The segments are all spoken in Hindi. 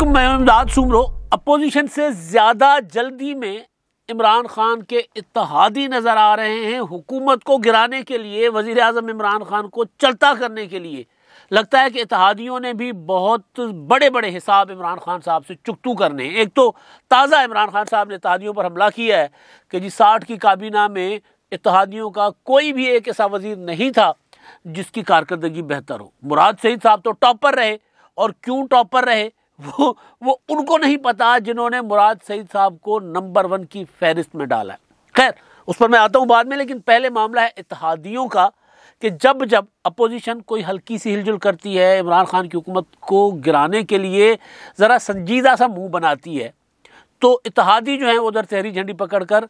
अस्सलामुअलैकुम, मैं इमदाद सुमरो। अपोजिशन से ज़्यादा जल्दी में इमरान खान के इत्तेहादी नज़र आ रहे हैं। हुकूमत को गिराने के लिए, वज़ीर आज़म इमरान खान को चलता करने के लिए लगता है कि इत्तेहादियों ने भी बहुत बड़े बड़े हिसाब इमरान खान साहब से चुकतू करने हैं। एक तो ताज़ा इमरान खान साहब ने इत्तेहादियों पर हमला किया है कि जी 60 की काबीना में इत्तेहादियों का कोई भी एक ऐसा वज़ीर नहीं था जिसकी कारकर्दगी बेहतर हो। मुराद सईद साहब तो टॉपर रहे, और क्यों टॉपर रहे वो उनको नहीं पता जिन्होंने मुराद सईद साहब को नंबर 1 की फहरिस्त में डाला है। खैर, उस पर मैं आता हूँ बाद में, लेकिन पहले मामला है इत्तेहादियों का कि जब जब अपोजिशन कोई हल्की सी हिलजुल करती है, इमरान खान की हुकूमत को गिराने के लिए ज़रा संजीदा सा मुंह बनाती है, तो इत्तेहादी जो हैं उधर तहरी झंडी पकड़कर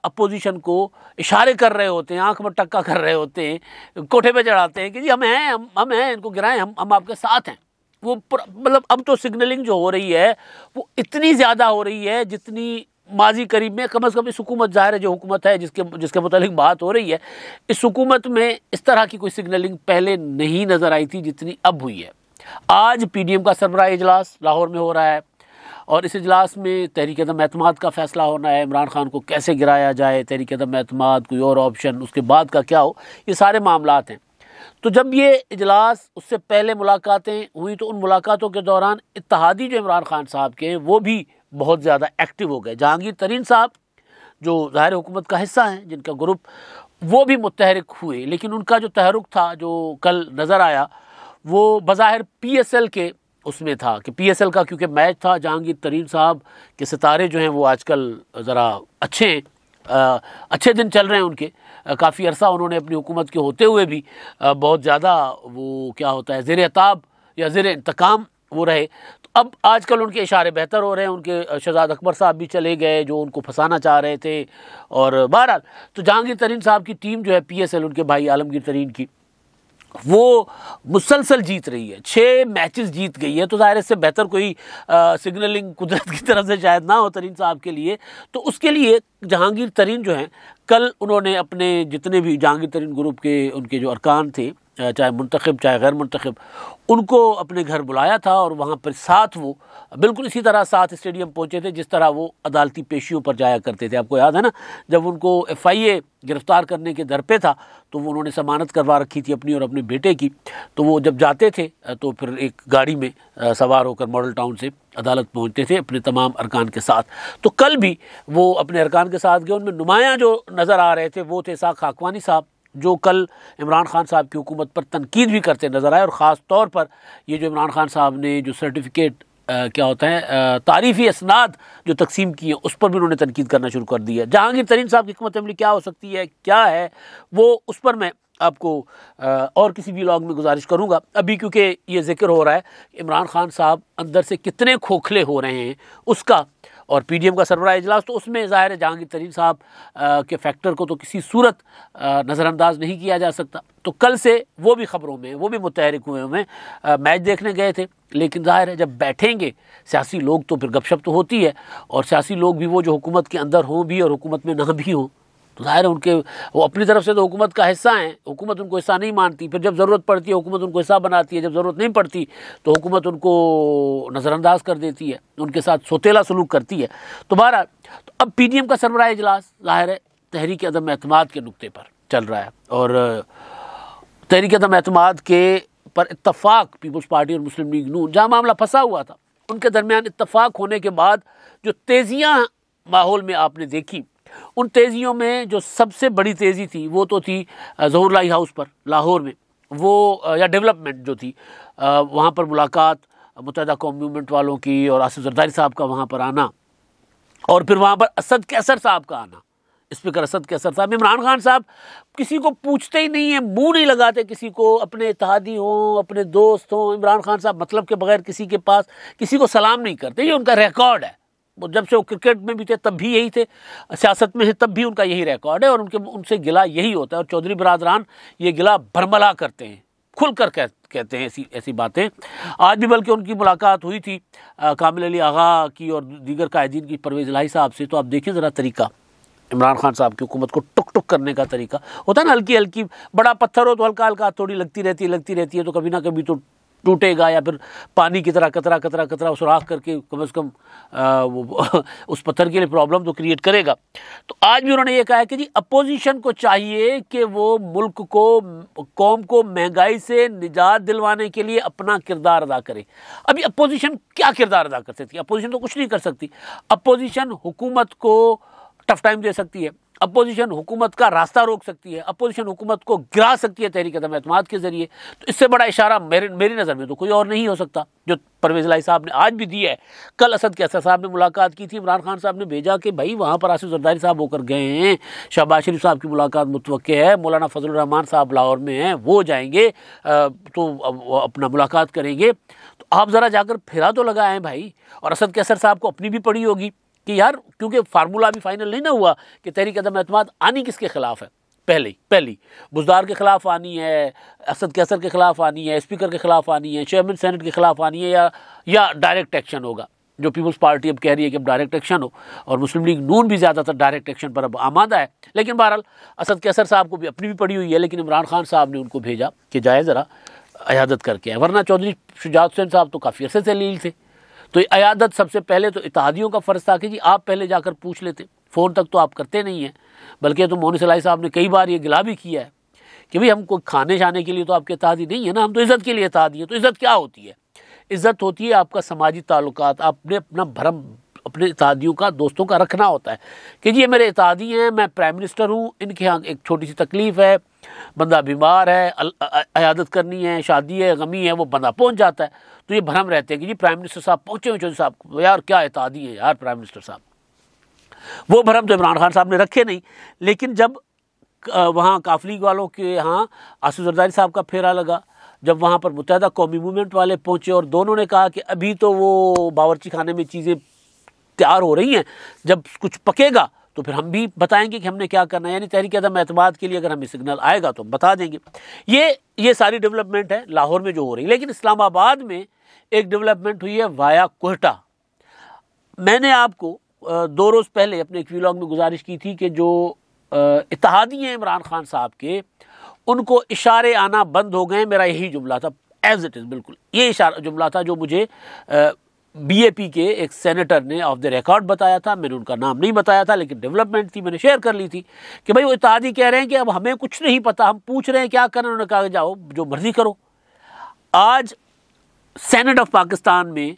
अपोजिशन को इशारे कर रहे होते हैं, आंख में टक्का कर रहे होते हैं, कोठे पे चढ़ाते हैं कि जी हम हैं, इनको गिराएं, हम आपके साथ हैं। वो मतलब अब तो सिग्नलिंग जो हो रही है वो इतनी ज़्यादा हो रही है जितनी माजी करीब में कम से कम इस हुकूमत, ज़ाहिर है जो हुकूमत है जिसके मुतालिक बात हो रही है, इस हुकूमत में इस तरह की कोई सिग्नलिंग पहले नहीं नज़र आई थी जितनी अब हुई है। आज PDM का सरबराह इजलास लाहौर में हो रहा है और इस इजलास में तहरीक अदम एतमाद का फ़ैसला होना है। इमरान खान को कैसे गिराया जाए, तहरीक अदम एतमाद, कोई और ऑप्शन, उसके बाद का क्या हो, ये सारे मामलात हैं। तो जब ये इजलास, उससे पहले मुलाकातें हुई, तो उन मुलाकातों के दौरान इत्तेहादी जो इमरान खान साहब के हैं वो भी बहुत ज़्यादा एक्टिव हो गए। जहांगीर तरीन साहब जो ज़ाहिर हुकूमत का हिस्सा हैं, जिनका ग्रुप, वो भी मुतहरिक हुए, लेकिन उनका जो तहरुक था जो कल नज़र आया वो बज़ाहिर PSL के उसमें था कि PSL का क्योंकि मैच था। जहांगीर तरीन साहब के सितारे जो हैं वो आजकल ज़रा अच्छे दिन चल रहे हैं उनके। काफ़ी अरसा उन्होंने अपनी हुकूमत के होते हुए भी बहुत ज़्यादा वो क्या होता है ज़ेर अताब या ज़ेर इंतकाम वो रहे। तो अब आजकल उनके इशारे बेहतर हो रहे हैं। उनके शहजाद अकबर साहब भी चले गए जो उनको फंसाना चाह रहे थे, और बहरहाल तो जहांगीर तरीन साहब की टीम जो है PSL, उनके भाई आलमगीर तरीन की, वो मुसलसल जीत रही है, 6 मैचेस जीत गई है। तो ज़ाहिर इससे बेहतर कोई सिग्नलिंग कुदरत की तरफ से शायद ना हो तरीन साहब के लिए। तो उसके लिए जहांगीर तरीन जो हैं, कल उन्होंने अपने जितने भी जहांगीर तरीन ग्रुप के उनके जो अरकान थे, चाहे मुंतखब चाहे गैर मुंतखब, उनको अपने घर बुलाया था और वहाँ पर साथ वो बिल्कुल इसी तरह साथ स्टेडियम पहुँचे थे जिस तरह वो अदालती पेशियों पर जाया करते थे। आपको याद है ना, जब उनको FIA गिरफ़्तार करने के दर पे था तो वो उन्होंने ज़मानत करवा रखी थी अपनी और अपने बेटे की। तो वो जब जाते थे तो फिर एक गाड़ी में सवार होकर मॉडल टाउन से अदालत पहुँचते थे अपने तमाम अरकान के साथ। तो कल भी वो अपने अरकान के साथ गए। उनमें नुमायाँ जो नज़र आ रहे थे वो थे इसाक खाकवानी साहब, जो कल इमरान खान साहब की हुकूमत पर तनकीद भी करते नज़र आए, और ख़ास तौर पर ये जो इमरान खान साहब ने जो सर्टिफिकेट क्या होता है तारीफ़ी असनाद जो तकसीम किए उस पर भी उन्होंने तनकीद करना शुरू कर दिया। जहांगीर तरीन साहब की हिकमत अमली क्या हो सकती है, क्या है वो, उस पर मैं आपको और किसी भी व्लॉग में गुजारिश करूंगा। अभी क्योंकि ये जिक्र हो रहा है इमरान खान साहब अंदर से कितने खोखले हो रहे हैं उसका, और PDM का सरबराह इजलास, तो उसमें ज़ाहिर है जहांगीर तरीन साहब के फैक्टर को तो किसी सूरत नज़रअंदाज नहीं किया जा सकता। तो कल से वो भी ख़बरों में, वो भी मुतहरिक हुए हुए मैच देखने गए थे। लेकिन ज़ाहिर है जब बैठेंगे सियासी लोग तो फिर गपशप तो होती है, और सियासी लोग भी वो जो हुकूमत के अंदर हों भी और हुकूमत में ना भी हों, तो ज़ाहिर है उनके वो अपनी तरफ से तो हुकूमत का हिस्सा हैं, हुकूमत उनको हिस्सा नहीं मानती। फिर जब ज़रूरत पड़ती है हुकूमत उनको हिस्सा बनाती है, जब ज़रूरत नहीं पड़ती तो हुकूमत उनको नज़रअंदाज कर देती है, उनके साथ सोतेला सलूक करती है। तो बहरहाल तो अब PDM का सरबराह इजलास ज़ाहिर है तहरीक अदम एतमाद के नुक्ते पर चल रहा है, और तहरीक अदम एतमाद के पर इत्तफाक पीपल्स पार्टी और मुस्लिम लीग नून, जहाँ मामला फंसा हुआ था, उनके दरमियान इत्तफाक होने के बाद जो तेज़ियाँ माहौल में आपने देखी, उन तेज़ियों में जो सबसे बड़ी तेज़ी थी वो तो थी ज़हूर लाई हाउस पर लाहौर में, वो या डेवलपमेंट जो थी वहाँ पर मुलाकात मुत्तहिदा कौम मूवमेंट वालों की और आसिफ जरदारी साहब का वहाँ पर आना, और फिर वहाँ पर असद कैसर साहब का आना, स्पीकर असद कैसर साहब। इमरान खान साहब किसी को पूछते ही नहीं है, मुंह नहीं लगाते किसी को, अपने इत्तेहादी हों, अपने दोस्त हों, इमरान खान साहब मतलब के बगैर किसी के पास किसी को सलाम नहीं करते। ये उनका रिकॉर्ड है। वो जब से वो क्रिकेट में भी थे तब भी यही थे, सियासत में है तब भी उनका यही रिकॉर्ड है, और उनसे गिला यही होता है। और चौधरी बरादरान ये गिला भरमला करते हैं, खुलकर कहते हैं ऐसी बातें। आज भी बल्कि उनकी मुलाकात हुई थी कामिल अली आगा की और दीगर कायदीन की, परवेज़ इलाही साहब से। तो आप देखिए ज़रा तरीका, इमरान खान साहब की हुकूमत को टुक टुक करने का तरीका होता है ना, हल्की हल्की, बड़ा पत्थर हो तो हल्का हल्का थोड़ी लगती रहती है, तो कभी ना कभी तो टूटेगा या फिर पानी की तरह कतरा कतरा कतरा सुराख करके कम से कम वो उस पत्थर के लिए प्रॉब्लम तो क्रिएट करेगा। तो आज भी उन्होंने ये कहा है कि जी अपोजिशन को चाहिए कि वो मुल्क को, कौम को महंगाई से निजात दिलवाने के लिए अपना किरदार अदा करे। अभी अपोजिशन क्या किरदार अदा कर सकती है? अपोजिशन तो कुछ नहीं कर सकती। अपोजिशन हुकूमत को टफ टाइम दे सकती है, अपोजिशन हुकूमत का रास्ता रोक सकती है, अपोजिशन हुकूमत को गिरा सकती है तहरीक अदम एतमाद के जरिए। तो इससे बड़ा इशारा मेरी नज़र में तो कोई और नहीं हो सकता जो परवेज़ इलाही साहब ने आज भी दिया है। कल असद कैसर साहब ने मुलाकात की थी, इमरान खान साहब ने भेजा कि भाई वहाँ पर आसिफ जरदारी साहब होकर गए हैं, शहबाज शरीफ साहब की मुलाकात मुतवक्के है, मौलाना फजलुर रहमान साहब लाहौर में हैं, वो जाएंगे तो अपना मुलाकात करेंगे। तो आप ज़रा जाकर फेरा तो लगाएं भाई। और असद कैसर साहब को अपनी भी पड़ी होगी कि यार, क्योंकि फार्मूला अभी फाइनल नहीं ना हुआ कि तहरीक अदम एतमाद आनी किसके खिलाफ है। पहली बुज़दार के खिलाफ आनी है, असद कैसर के खिलाफ आनी है, स्पीकर के खिलाफ आनी है, चेयरमैन सेनेट के खिलाफ आनी है, या डायरेक्ट एक्शन होगा, जो पीपल्स पार्टी अब कह रही है कि अब डायरेक्ट एक्शन हो। और मुस्लिम लीग नून भी ज़्यादातर डायरेक्ट एक्शन पर अब आमादा है। लेकिन बहरहाल असद कैसर साहब को भी अपनी भी पड़ी हुई है, लेकिन इमरान खान साहब ने उनको भेजा कि जाए ज़रा अयादत करके आए। वरना चौधरी शुजात हुसैन साहब तो काफ़ी अरसे से लील थे। तो अयादत सबसे पहले तो इत्तेहादियों का फ़र्ज़ था कि जी आप पहले जाकर पूछ लेते। फ़ोन तक तो आप करते नहीं हैं, बल्कि तो मोहन इलाही साहब ने कई बार ये गिला भी किया है कि भाई हमको खाने जाने के लिए तो आपके इत्तेहादी नहीं है ना, हम तो इज़्ज़त के लिए इत्तेहादी हैं। तो इज़्ज़त क्या होती है? इज़्ज़त होती है आपका समाजी ताल्लुकात, आपने अपना भरम अपने इत्तेहादियों का, दोस्तों का रखना होता है कि जी ये मेरे इत्तेहादी हैं, मैं प्राइम मिनिस्टर हूँ, इनके यहाँ एक छोटी सी तकलीफ़ है, बंदा बीमार है, अयादत करनी है, शादी है, गमी है, वो बंदा पहुँच जाता है। तो ये भरम रहते हैं कि जी प्राइम मिनिस्टर साहब पहुँचे हुए, चौधरी साहब यार क्या इत्तेहादी है यार प्राइम मिनिस्टर साहब। वो भरम तो इमरान खान साहब ने रखे नहीं। लेकिन जब वहाँ काफली वालों के यहाँ आसिफ जरदारी साहब का फेरा लगा, जब वहाँ पर मुत्तहिदा कौमी मूवमेंट वाले पहुँचे और दोनों ने कहा कि अभी तो वो बावर्ची खाने में चीज़ें तैयार हो रही हैं, जब कुछ पकेगा तो फिर हम भी बताएंगे कि हमने क्या करना है। यानी तहरीक अदम एतमाद के लिए अगर हमें सिग्नल आएगा तो हम बता देंगे। ये सारी डेवलपमेंट है लाहौर में जो हो रही है। लेकिन इस्लामाबाद में एक डेवलपमेंट हुई है वाया कोहटा। मैंने आपको 2 रोज़ पहले अपने एक व्लॉग में गुजारिश की थी कि जो इत्तेहादी हैं इमरान खान साहब के, उनको इशारे आना बंद हो गए। मेरा यही जुमला था, एज इट इज़, बिल्कुल ये इशारा जुमला था जो मुझे बीएपी के एक सेनेटर ने ऑफ द रिकॉर्ड बताया था। मैंने उनका नाम नहीं बताया था, लेकिन डेवलपमेंट थी, मैंने शेयर कर ली थी कि भाई वो इत्तेहादी कह रहे हैं कि अब हमें कुछ नहीं पता, हम पूछ रहे हैं क्या करना। उन्होंने कहा जाओ जो मर्जी करो। आज सेनेट ऑफ पाकिस्तान में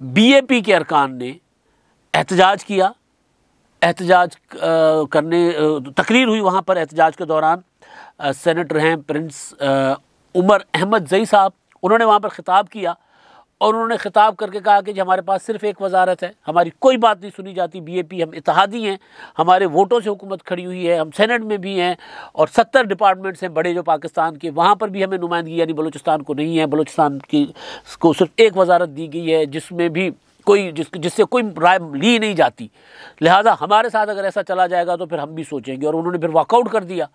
बीएपी के अरकान ने एहतजाज किया। एहतजाज करने तकरीर हुई वहाँ पर। एहतजाज के दौरान सेनेटर हैं प्रिंस उमर अहमद जई साहब, उन्होंने वहाँ पर ख़िताब किया और उन्होंने ख़िताब करके कहा कि हमारे पास सिर्फ एक वजारत है, हमारी कोई बात नहीं सुनी जाती। बीएपी हम इत्तेहादी हैं, हमारे वोटों से हुकूमत खड़ी हुई है, हम सेनेट में भी हैं और 70 डिपार्टमेंट्स हैं बड़े जो पाकिस्तान के, वहाँ पर भी हमें नुमाइंदगी यानी बलूचिस्तान को नहीं है। बलूचिस्तान की को सिर्फ एक वजारत दी गई है जिसमें भी कोई जिससे कोई राय ली नहीं जाती। लिहाजा हमारे साथ अगर ऐसा चला जाएगा तो फिर हम भी सोचेंगे। और उन्होंने फिर वॉकआउट कर दिया।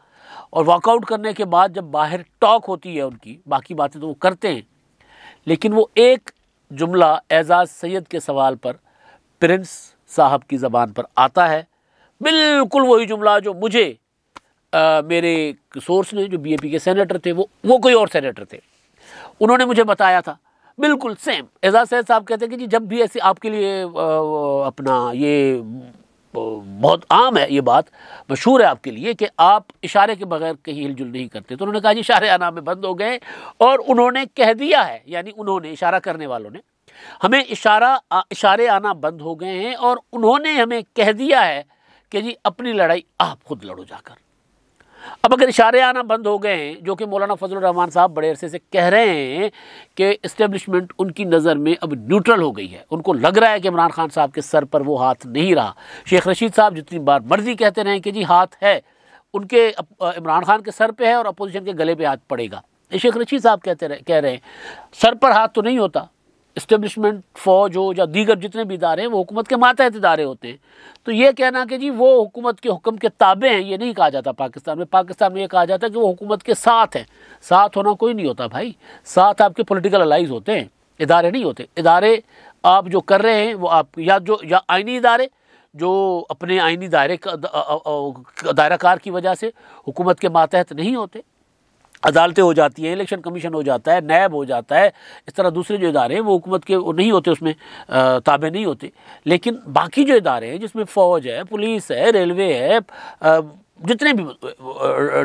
और वॉकआउट करने के बाद जब बाहर टॉक होती है उनकी, बाकी बातें तो वो करते हैं, लेकिन वो एक जुमला एजाज सैयद के सवाल पर प्रिंस साहब की ज़बान पर आता है, बिल्कुल वही जुमला जो मुझे मेरे सोर्स ने, जो बीएपी के सेनेटर थे, वो कोई और सेनेटर थे, उन्होंने मुझे बताया था। बिल्कुल सेम एजाज सैयद साहब कहते हैं कि जी जब भी ऐसी आपके लिए अपना ये बहुत आम है, ये बात मशहूर है आपके लिए कि आप इशारे के बगैर कहीं हिलजुल नहीं करते। तो उन्होंने कहा जी इशारे आना में बंद हो गए और उन्होंने कह दिया है, यानी उन्होंने इशारा करने वालों ने हमें इशारे आना बंद हो गए हैं और उन्होंने हमें कह दिया है कि जी अपनी लड़ाई आप खुद लड़ो जाकर। अब अगर इशारे आना बंद हो गए हैं, जो कि मौलाना फजलुर रहमान साहब बड़े अरसे से कह रहे हैं कि इस्टेब्लिशमेंट उनकी नज़र में अब न्यूट्रल हो गई है, उनको लग रहा है कि इमरान खान साहब के सर पर वो हाथ नहीं रहा। शेख रशीद साहब जितनी बार मर्जी कहते रहें कि जी हाथ है उनके इमरान खान के सर पे है और अपोजिशन के गले पे हाथ पड़ेगा। शेख रशीद साहब कह रहे हैं सर पर हाथ तो नहीं होता। इस्टेब्लिशमेंट, फ़ौज हो या दीगर जितने भी इदारे हैं वो हुकूमत के मातहत इदारे होते हैं। तो ये कहना कि जी वो हुकूमत के हुक्म के ताबे हैं, ये नहीं कहा जाता पाकिस्तान में। पाकिस्तान में ये कहा जाता है कि वो हुकूमत के साथ हैं। साथ होना कोई नहीं होता भाई, साथ आपके पॉलिटिकल अलाइज होते हैं, इदारे नहीं होते। इदारे आप जो कर रहे हैं वो आप या आइनी इदारे जो अपने आइनी दायराकार की वजह से हुकूमत के मातहत नहीं होते, अदालतें हो जाती हैं, इलेक्शन कमीशन हो जाता है, नैब हो जाता है, इस तरह दूसरे जो इदारे हैं वो हुकूमत के वो नहीं होते, उसमें ताबे नहीं होते। लेकिन बाकी जो इदारे हैं जिसमें फ़ौज है, पुलिस है, रेलवे है, जितने भी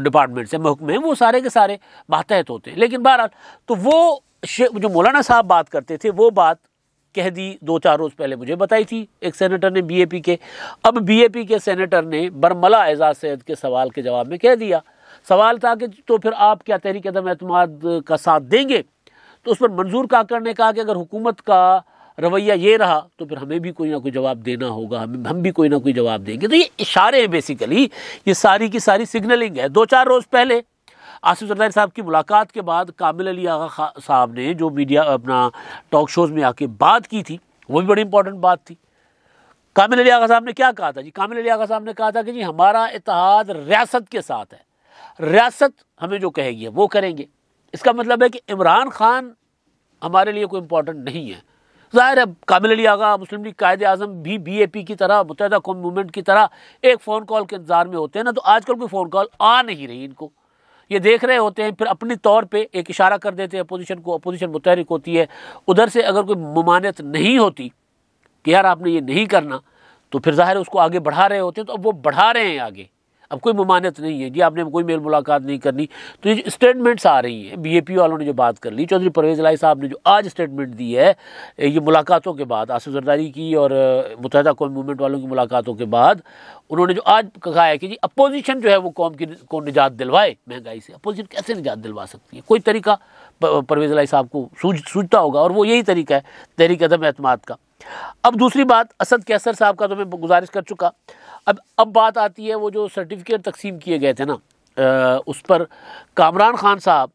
डिपार्टमेंट्स हैं, महकमे हैं, वो सारे के सारे मातहत होते हैं। लेकिन बहरहाल तो वो जो मौलाना साहब बात करते थे वो बात कह दी 2-4 रोज़ पहले मुझे बताई थी एक सेनेटर ने बीएपी के। अब बीएपी के सेनेटर ने बरमला एजाज सैयद के सवाल के जवाब में कह दिया, सवाल था कि तो फिर आप क्या तहरीक अदम एतमाद का साथ देंगे? तो उस पर मंजूर काकर ने कहा कि अगर हुकूमत का रवैया ये रहा तो फिर हमें भी कोई ना कोई जवाब देना होगा, हम भी कोई ना कोई जवाब देंगे। तो ये इशारे हैं, बेसिकली ये सारी की सारी सिग्नलिंग है। 2-4 रोज़ पहले आसिफ जरदारी साहब की मुलाकात के बाद कामिल अली आगा साहब ने जो मीडिया अपना टॉक शोज़ में आके बात की थी वो भी बड़ी इंपॉर्टेंट बात थी। कामिल अली आगा साहब ने क्या कहा था जी? कामिल अली आगा साहब ने कहा था कि जी हमारा इत्तेहाद रियासत के साथ है, रियासत हमें जो कहेगी वो करेंगे। इसका मतलब है कि इमरान खान हमारे लिए कोई इंपॉर्टेंट नहीं है। ज़ाहिर है कामिल अली आगा मुस्लिम लीग कायदे आज़म भी बीएपी की तरह, मुत्तहिदा कौम मूवमेंट की तरह एक फ़ोन कॉल के इंतजार में होते हैं ना, तो आजकल कोई फ़ोन कॉल आ नहीं रही इनको, ये देख रहे होते हैं, फिर अपनी तौर पे एक इशारा कर देते हैं अपोजिशन को, अपोजिशन मुतहरिक होती है, उधर से अगर कोई ममानियत नहीं होती कि यार आपने ये नहीं करना, तो फिर ज़ाहिर है उसको आगे बढ़ा रहे होते हैं। तो अब वो बढ़ा रहे हैं आगे, अब कोई ममानियत नहीं है जी, आपने कोई मेल मुलाकात नहीं करनी। तो ये स्टेटमेंट्स आ रही हैं, बीएपी वालों ने जो बात कर ली, चौधरी परवेज़ इलाही साहब ने जो आज स्टेटमेंट दी है ये मुलाकातों के बाद, आसिफ जरदारी की और मुत्तहिदा कौम मूवमेंट वालों की मुलाकातों के बाद, उन्होंने जो आज कहा है कि जी अपोजिशन जो है वो कौम की को निजात दिलवाए महंगाई से। अपोजिशन कैसे निजात दिलवा सकती है? कोई तरीका परवेज़ इलाही साहब को सूझता होगा और वो यही तरीका है तहरीक अदम एतमाद का। अब दूसरी बात, असद कैसर साहब का तो मैं गुजारिश कर चुका। अब बात आती है वो जो सर्टिफिकेट तकसीम किए गए थे ना, उस पर कामरान खान साहब,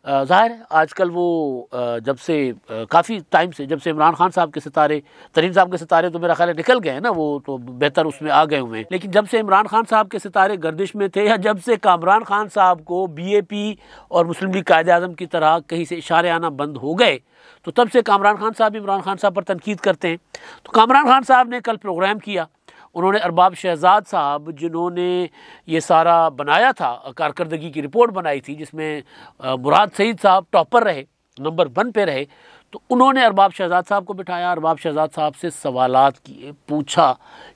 ज़ाहिर है आजकल वो जब से काफ़ी टाइम से, जब से इमरान खान साहब के सितारे, तरीन साहब के सितारे तो मेरा ख्याल है निकल गए हैं ना, वो तो बेहतर उसमें आ गए हुए हैं, लेकिन जब से इमरान खान साहब के सितारे गर्दिश में थे, या जब से कामरान खान साहब को बीएपी और मुस्लिम लीग कायदे आज़म की तरह कहीं से इशारे आना बंद हो गए, तो तब से कामरान खान साहब इमरान खान साहब पर तनकीद करते हैं। तो कामरान खान साहब ने कल प्रोग्राम किया, उन्होंने अरबाब शहजाद साहब जिन्होंने ये सारा बनाया था, कारकर्दगी की रिपोर्ट बनाई थी जिसमें मुराद सईद साहब टॉपर रहे, नंबर 1 पे रहे, तो उन्होंने अरबाब शहजाद साहब को बिठाया, अरबाब शहजाद साहब से सवालात किए, पूछा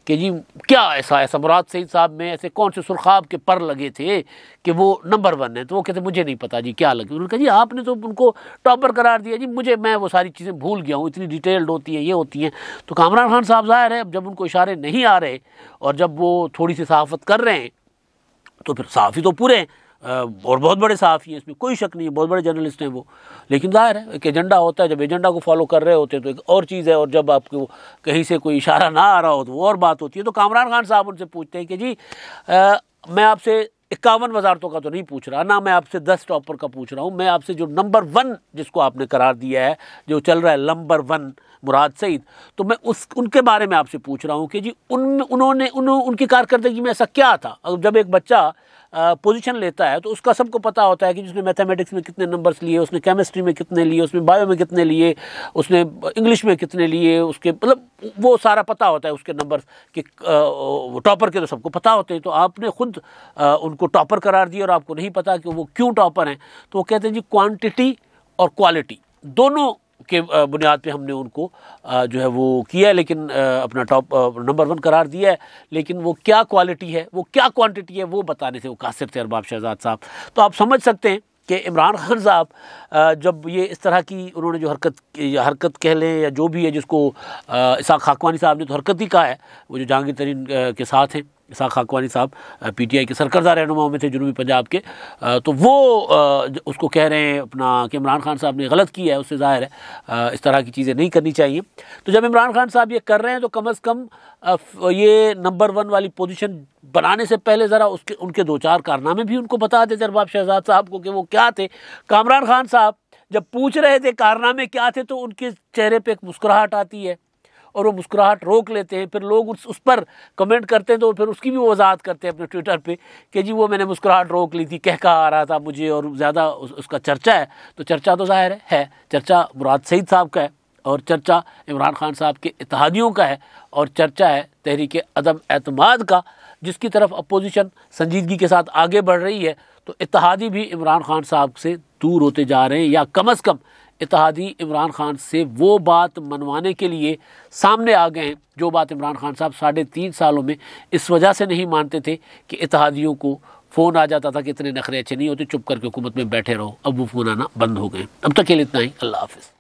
कि जी क्या ऐसा मुराद सईद साहब में ऐसे कौन से सुरखाब के पर लगे थे कि वो नंबर 1 है? तो वो कहते मुझे नहीं पता जी क्या लगे। उन्होंने कहा जी आपने तो उनको टॉपर करार दिया जी, मैं वो सारी चीज़ें भूल गया हूँ, इतनी डिटेल्ड होती हैं, ये होती हैं। तो कामरान खान साहब ज़ाहिर है जब उनको इशारे नहीं आ रहे और जब वो थोड़ी सी सहाफ़त कर रहे हैं तो फिर सहाफ़ी तो पूरे हैं और बहुत बड़े सहाफ़ी हैं, इसमें कोई शक नहीं है, बहुत बड़े जर्नलिस्ट हैं वो। लेकिन ज़ाहिर है एक एजेंडा होता है, जब एजेंडा को फॉलो कर रहे होते हैं तो एक और चीज़ है, और जब आपको कहीं से कोई इशारा ना आ रहा हो तो वो और बात होती है। तो कामरान खान साहब उनसे पूछते हैं कि जी मैं आपसे 51 वजारतों का तो नहीं पूछ रहा ना, मैं आपसे 10 टॉपर का पूछ रहा हूँ, मैं आपसे जो नंबर 1 जिसको आपने करार दिया है, जो चल रहा है नंबर 1 मुराद सईद, तो मैं उनके बारे में आपसे पूछ रहा हूँ कि जी उनकी कारकर्दगी में ऐसा क्या था? जब एक बच्चा पोजीशन लेता है तो उसका सबको पता होता है कि जिसने मैथमेटिक्स में कितने नंबर्स लिए, उसने केमिस्ट्री में कितने लिए, उसने बायो में कितने लिए, उसने इंग्लिश में कितने लिए, उसके मतलब वो सारा पता होता है उसके नंबर्स के। टॉपर के तो सबको पता होते हैं, तो आपने खुद उनको टॉपर करार दिया और आपको नहीं पता कि वो क्यों टॉपर हैं। तो वो कहते हैं जी क्वांटिटी और क्वालिटी दोनों के बुनियाद पे हमने उनको जो है वो किया है, लेकिन अपना टॉप नंबर 1 करार दिया है, लेकिन वो क्या क्वालिटी है, वो क्या क्वांटिटी है, वो बताने से वो कासिर थे अरबाब शहजाद साहब। तो आप समझ सकते हैं कि इमरान खान साहब जब ये इस तरह की उन्होंने जो हरकत कह लें या जो भी है, जिसको इसाक खाकवानी साहब ने तो हरकत ही कहा है, वो जो जहांगीर तरीन के साथ हैं, इसाक खाकवानी साहब पीटीआई के सरकर्दा रहनुमाओं में थे जनूबी पंजाब के, तो वो उसको कह रहे हैं अपना कि इमरान खान साहब ने गलत किया है, उससे ज़ाहिर है इस तरह की चीज़ें नहीं करनी चाहिए। तो जब इमरान खान साहब ये कर रहे हैं तो कम अज़ कम ये नंबर 1 वाली पोजीशन बनाने से पहले ज़रा उनके 2-4 कारनामे भी उनको बता देते अरबाब शहजाद साहब को कि वो क्या थे। कामरान खान साहब जब पूछ रहे थे कारनामे क्या थे तो उनके चेहरे पे एक मुस्कुराहट आती है और वो मुस्कुराहट रोक लेते हैं, फिर लोग उस पर कमेंट करते हैं तो फिर उसकी भी वजाहत करते हैं अपने ट्विटर पे कि जी वो मैंने मुस्कुराहट रोक ली थी, कह आ रहा था मुझे, और ज़्यादा उसका चर्चा है। तो चर्चा तो ज़ाहिर है चर्चा मुराद सईद साहब का है, और चर्चा इमरान खान साहब के इत्तेहादियों का है, और चर्चा है तहरीक अदम एतमाद का, जिसकी तरफ अपोजिशन संजीदगी के साथ आगे बढ़ रही है, तो इत्तेहादी भी इमरान खान साहब से दूर होते जा रहे हैं, या कम अज़ कम इत्तेहादी इमरान खान से वो बात मनवाने के लिए सामने आ गए हैं जो बात इमरान खान साहब 3.5 सालों में इस वजह से नहीं मानते थे कि इत्तेहादियों को फ़ोन आ जाता था कि इतने नखरे अच्छे नहीं होते, चुप करके हुकूमत में बैठे रहो। अब वो फ़ोन आना बंद हो गए। अब तक के लिए इतना ही। अल्लाह हाफ़िज़।